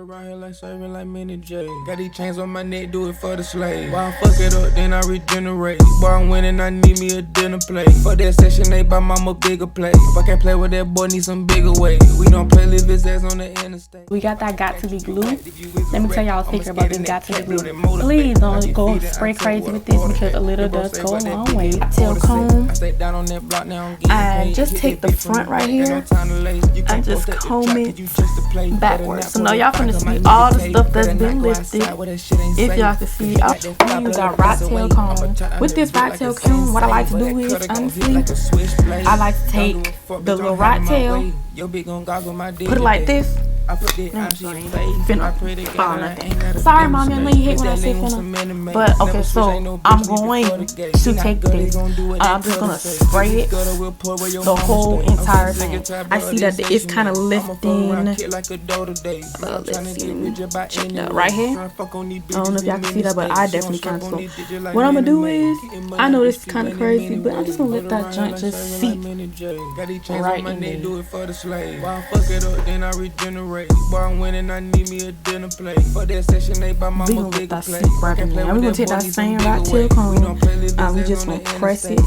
around here like serving like mini J. Got these chains on my neck, do it for the slave. Why I fuck it up, then I regenerate. Boy, I'm winning, I need me a dinner plate. For that Section 8, buy mama bigger plate. If I can't play with that boy, need some bigger weight. We don't play, live his ass on the interstate. We got that got to be glue. Let me tell y'all a secret about this got to be glue. Please don't go spray crazy with this because a little does go a long way. Tail comb. I just take the front right here. I just comb it backwards. So now y'all finna see all the stuff that's been lifted. If y'all can see, I'm using a rat tail comb. With this rat tail comb, what I like to do is, honestly, I like to take the little rat tail, put it like this. Sorry, mommy, I know you hate when I say finna. But okay, so I'm going to take this. I'm just gonna spray it the whole entire thing. I see that it's kind of lifting. Let's see, check it out right here. I don't know if y'all can see that, but I definitely can. So what I'm gonna do is, I know this is kind of crazy, but I'm just gonna let that joint just seep right in there. Boy, I'm winning, I need me a dinner plate. For that Section 8, buy mama bigger plate. Right in there. We're gonna take that same rat tail comb. We just gonna press it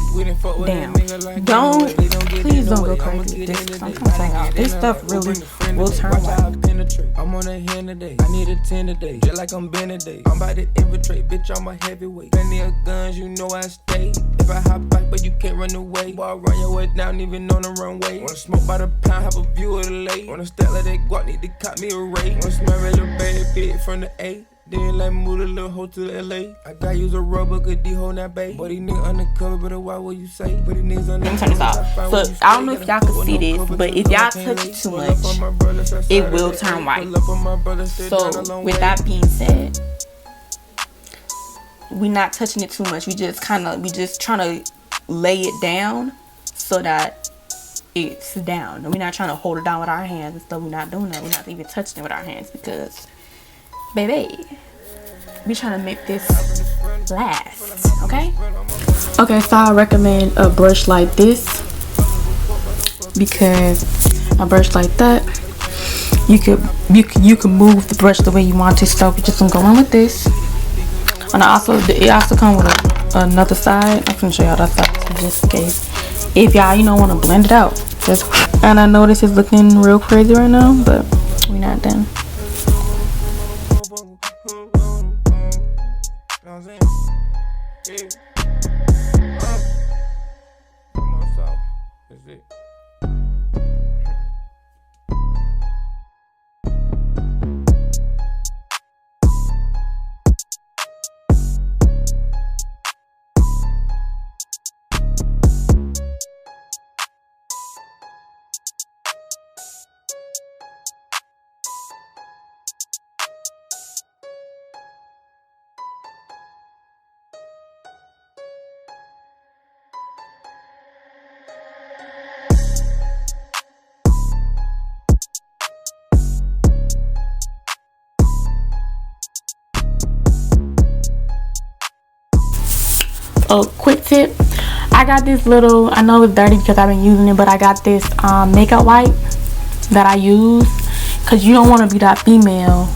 down. Please don't go crazy with this, because I'm trying to tell y'all, this stuff really will turn white. I'm on a hand today, I need a 10 today, just like I'm Ben today. I'm about to infiltrate, bitch, I'm a heavyweight. Plenty of guns, you know I stay. If I hop back, but you can't run away. Boy, I run your way down, even on the runway. Wanna smoke by the pound, have a view of the lake. Wanna stack like that guap, need to cop me a rate. Wanna smell a little bad bitch from the A. Then like move the little hoe to LA. I gotta use a rubber, good D hold that bay. But these niggas undercover, but why would you say? But these niggas undercover. Let me turn this off. So I don't know if y'all can see this, but if y'all touch it too much, it will turn white. So with that being said, we're not touching it too much. We just trying to lay it down so that it's down. We're not trying to hold it down with our hands and stuff. We're not doing that. We're not even touching it with our hands because, baby, we trying to make this last. Okay. Okay. So I recommend a brush like this, because a brush like that, you can move the brush the way you want to. So we're just gonna go in with this. And it also comes with another side. I'm gonna show y'all that side just in case. If y'all, want to blend it out. And I know this is looking real crazy right now, but we're not done. A quick tip, I got this little, I know it's dirty because I've been using it, but I got this makeup wipe that I use, because you don't want to be that female,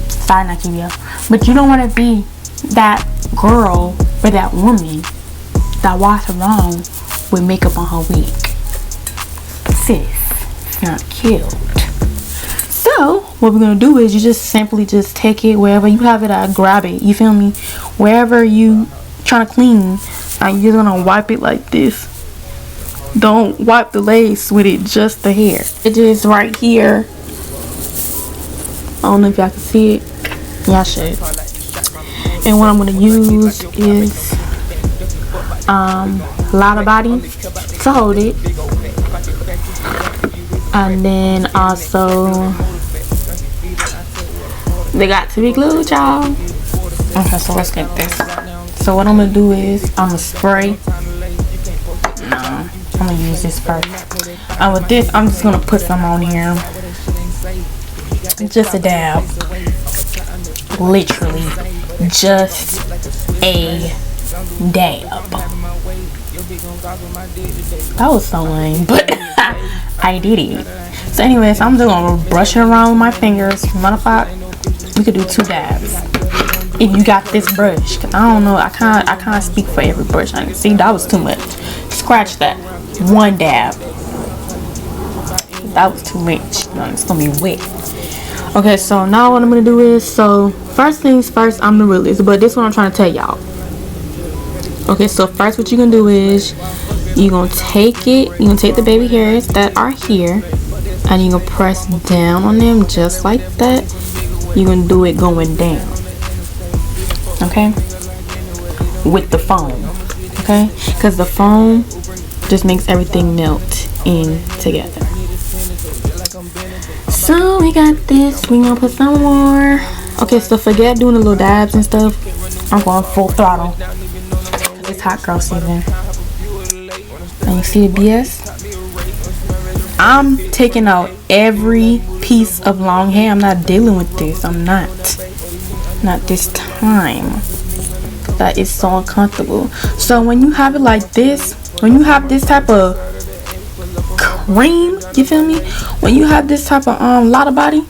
sorry not you, but you don't want to be that girl or that woman that walks around with makeup on her wig. Sis, not cute. So what we're gonna do is you just simply just take it wherever you have it at, grab it, you feel me, wherever you trying to clean, and you're gonna wipe it like this. Don't wipe the lace with it, just the hair. It is right here. I don't know if y'all can see it. Y'all should. And what I'm gonna use is Lotta Body to hold it, and then also they got to be glued, y'all. Okay, so let's get this. So what I'm gonna do is I'm gonna spray. No, I'm gonna use this first. And with this, I'm just gonna put some on here. Just a dab. Literally, just a dab. That was so lame, but I did it. So anyways, I'm just gonna brush it around with my fingers. Matter of fact, We could do 2 dabs if you got this brush. Cause I don't know, I can't speak for every brush. See, that was too much. Scratch that. 1 dab. That was too much. No, it's gonna be wet. Okay, so now what I'm gonna do is, so first things first, I'm the realist, but this is what I'm trying to tell y'all. Okay, so first what you're gonna do is you're gonna take the baby hairs that are here, and you're gonna press down on them just like that. You're gonna do it going down, okay, with the foam, okay, because the foam just makes everything melt in together. So we got this. We gonna put some more. Okay, so forget doing the little dabs and stuff. I'm going full throttle. It's hot girl season. And you see the BS? I'm taking out every piece of long hair. I'm not dealing with this. I'm not this time. That is so uncomfortable. So when you have it like this, when you have this type of cream, you feel me? When you have this type of lot of body,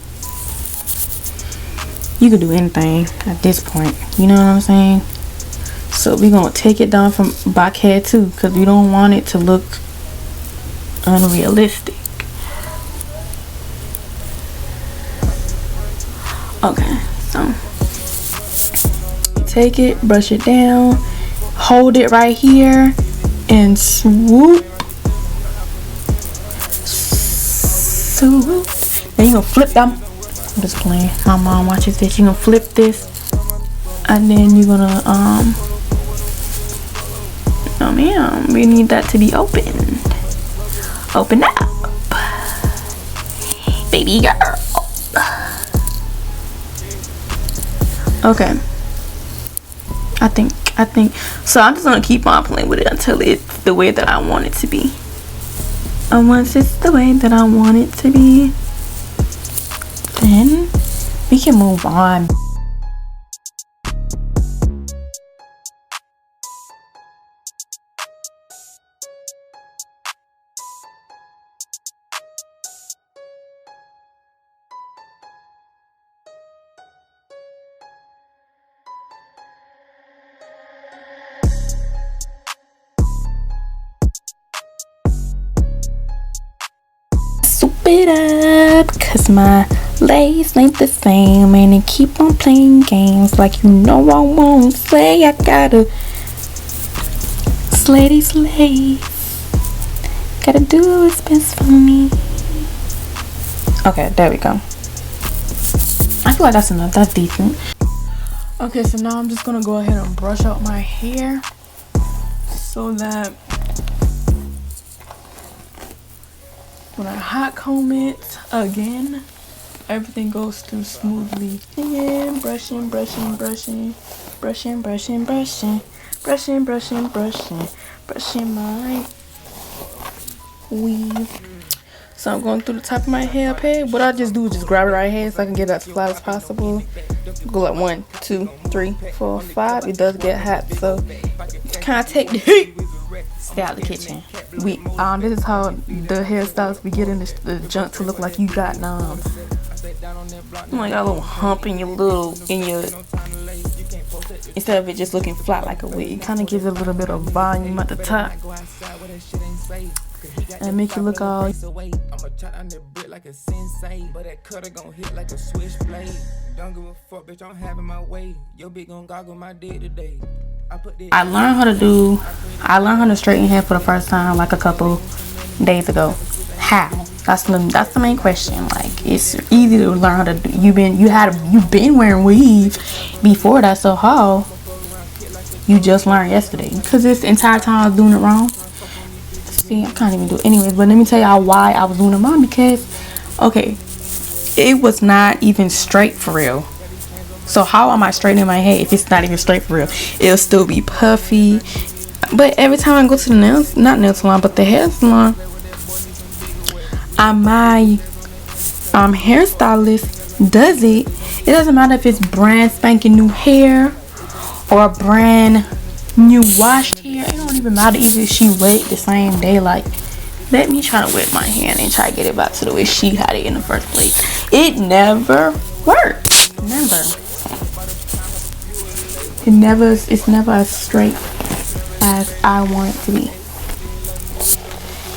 you can do anything at this point. You know what I'm saying? So we're gonna take it down from back hair too, because we don't want it to look unrealistic. Okay, so take it, brush it down, hold it right here, and swoop. Then you're gonna flip them. I'm just playing. My mom watches this. You're gonna flip this, and then you're gonna oh man, we need that to be open. Open up, baby girl. Okay. I think so. I'm just gonna keep on playing with it until it's the way that I want it to be. And once it's the way that I want it to be, then we can move on. It up, cause my lace ain't the same, and they keep on playing games like you know I won't slay. I gotta slay these lace, gotta do what's best for me. Okay, there we go. I feel like that's enough. That's decent. Okay, so now I'm just gonna go ahead and brush out my hair so that when I hot comb it again, everything goes through smoothly. And brushing, brushing, brushing, brushing, brushing, brushing, brushing, brushing, brushing, brushing my weave. So I'm going through the top of my hair pad. What I just do is just grab it right here so I can get it as flat as possible. Go like 1, 2, 3, 4, 5. It does get hot, so kind of take the heat. Stay out the kitchen. This is how the hairstyles be getting the junk to look like you got like a little hump in your instead of it just looking flat like a wig. It kind of gives it a little bit of volume at the top and make it look all. I'ma try on that brick like a sensei, but that cutter gon' hit like a switchblade. Don't give a fuck, bitch, I'm having my way. Your bitch gon' goggle my dick today. I learned how to straighten hair for the first time like a couple days ago. How? That's the main question. Like, it's easy to learn how to do. You've been wearing weave before that, so how? You just learned yesterday. Because this entire time I was doing it wrong. See, I can't even do it anyways, but let me tell y'all why I was doing it wrong. Because, okay, it was not even straight for real. So how am I straightening my hair if it's not even straight for real? It'll still be puffy. But every time I go to the nail salon, but the hair salon, my hairstylist does it. It doesn't matter if it's brand spanking new hair or brand new washed hair. It don't even matter if she wet the same day. Like, let me try to wet my hair and try to get it back to the way she had it in the first place. It never works. remember, it's never as straight as I want it to be.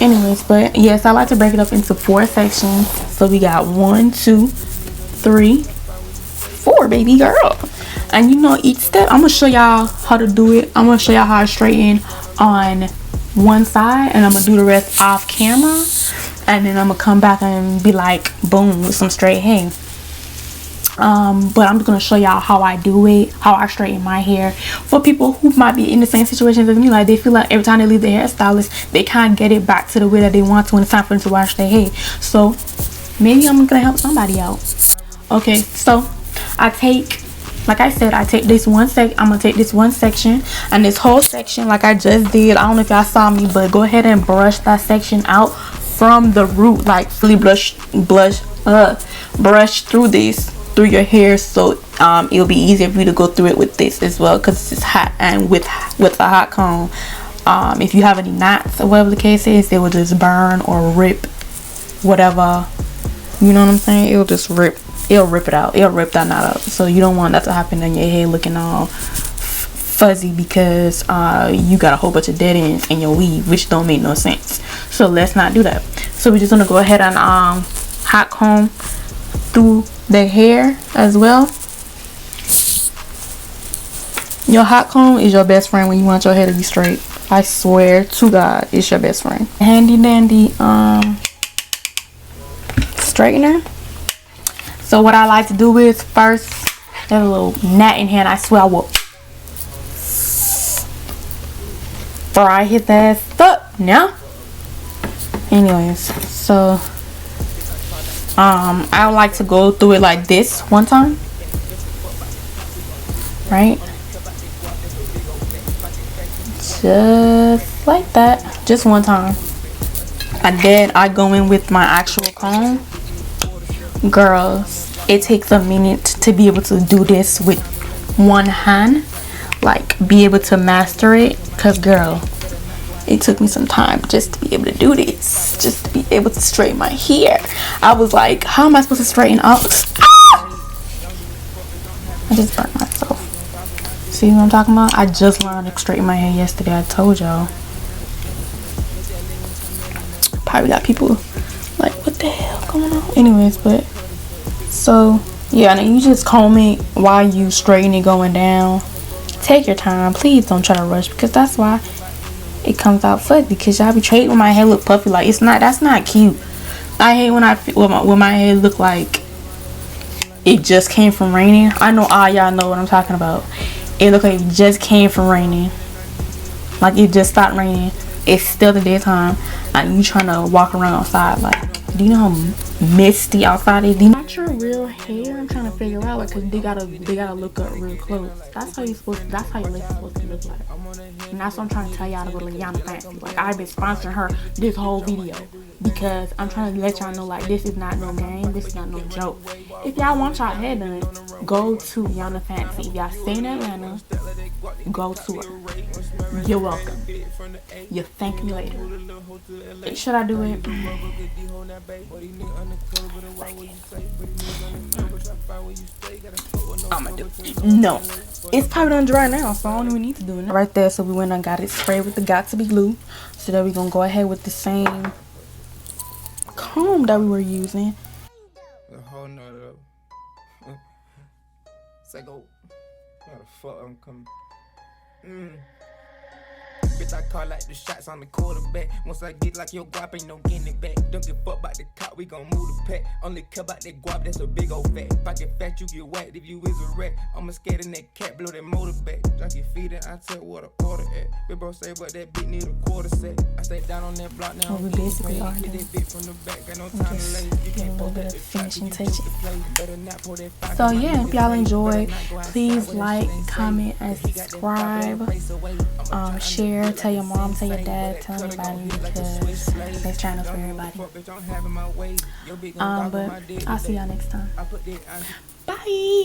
Anyways, but yes, I like to break it up into 4 sections. So we got 1, 2, 3, 4, baby girl. And you know, each step I'm gonna show y'all how to do it. I'm gonna show y'all how I straighten on one side, and I'm gonna do the rest off camera, and then I'm gonna come back and be like boom with some straight hair. But I'm just gonna show y'all how I do it, how I straighten my hair, for people who might be in the same situations as me. Like, they feel like every time they leave their hairstylist, they can't get it back to the way that they want to when it's time for them to wash their hair. So maybe I'm gonna help somebody out. Okay, so I take, like I said, I take this one I'm gonna take this one section, and this whole section, like I just did, I don't know if y'all saw me, but go ahead and brush that section out from the root. Like, fully brush through through your hair, so it'll be easier for you to go through it with this as well, because it's hot, and with a hot comb, if you have any knots or whatever the case is, it will just burn or rip whatever, you know what I'm saying. It'll just rip it out, it'll rip that knot out. So you don't want that to happen and your hair looking all fuzzy because you got a whole bunch of dead ends in your weave, which don't make no sense. So let's not do that. So we're just gonna go ahead and hot comb through the hair as well. Your hot comb is your best friend when you want your hair to be straight. I swear to God, it's your best friend. Handy dandy straightener. So what I like to do is, first, there's a little gnat in here, and I swear I will fry his ass up now. Anyways, so I would like to go through it like this one time, right? Just like that, just one time. And then I go in with my actual comb. Girls, it takes a minute to be able to do this with one hand, like be able to master it, because girl, it took me some time just to be able to do this, just to be able to straighten my hair. I was like, how am I supposed to straighten out? I just burnt myself. See what I'm talking about? I just learned to straighten my hair yesterday. I told y'all. Probably got people like, what the hell going on? Anyways, but so yeah, and you just comb it while you straighten it going down. Take your time, please don't try to rush, because that's why it comes out fuzzy, because y'all be trading when my hair look puffy. Like, that's not cute. I hate when my hair look like it just came from raining. I know all y'all know what I'm talking about. It look like it just came from raining, like it just stopped raining. It's still the daytime and you trying to walk around outside. Like, do you know how misty outside is? Not your real hair. I'm trying to figure out, like, cause they gotta look up real close. That's how your lace is supposed to look like. And that's what I'm trying to tell y'all to go to Yana Fancy. Like, I've been sponsoring her this whole video because I'm trying to let y'all know, like, this is not no game, this is not no joke. If y'all want y'all hair done, go to Yana Fancy. If y'all stay in Atlanta, go to her. You're welcome. You thank me later. Should I do it? I'ma do it. No, it's probably done dry now, so I don't even need to do it right there. So we went and got it sprayed with the Got2b glue. So then we're gonna go ahead with the same comb that we were using. A whole nother. Say go. How the fuck I'm coming? Bitch, I call like the shots on the quarterback. Once I get like your guap, ain't no getting it back. Don't give a fuck about the cop, we gon' move the pack. Only care about that guap, that's a big old fat. Pocket fat, you get whacked if you is a rat. I'ma scared in that cat, blow that motor back. Drink your feet and I tell what the order at. Big bro say but that bitch need a quarter set. I stay down on that block now. We basically are done. Just a little bit of finishing touches. So yeah, if y'all enjoyed, please like, comment, and subscribe. Share, tell your mom, tell your dad, tell anybody, because this channel's for everybody. But I'll see y'all next time. Bye.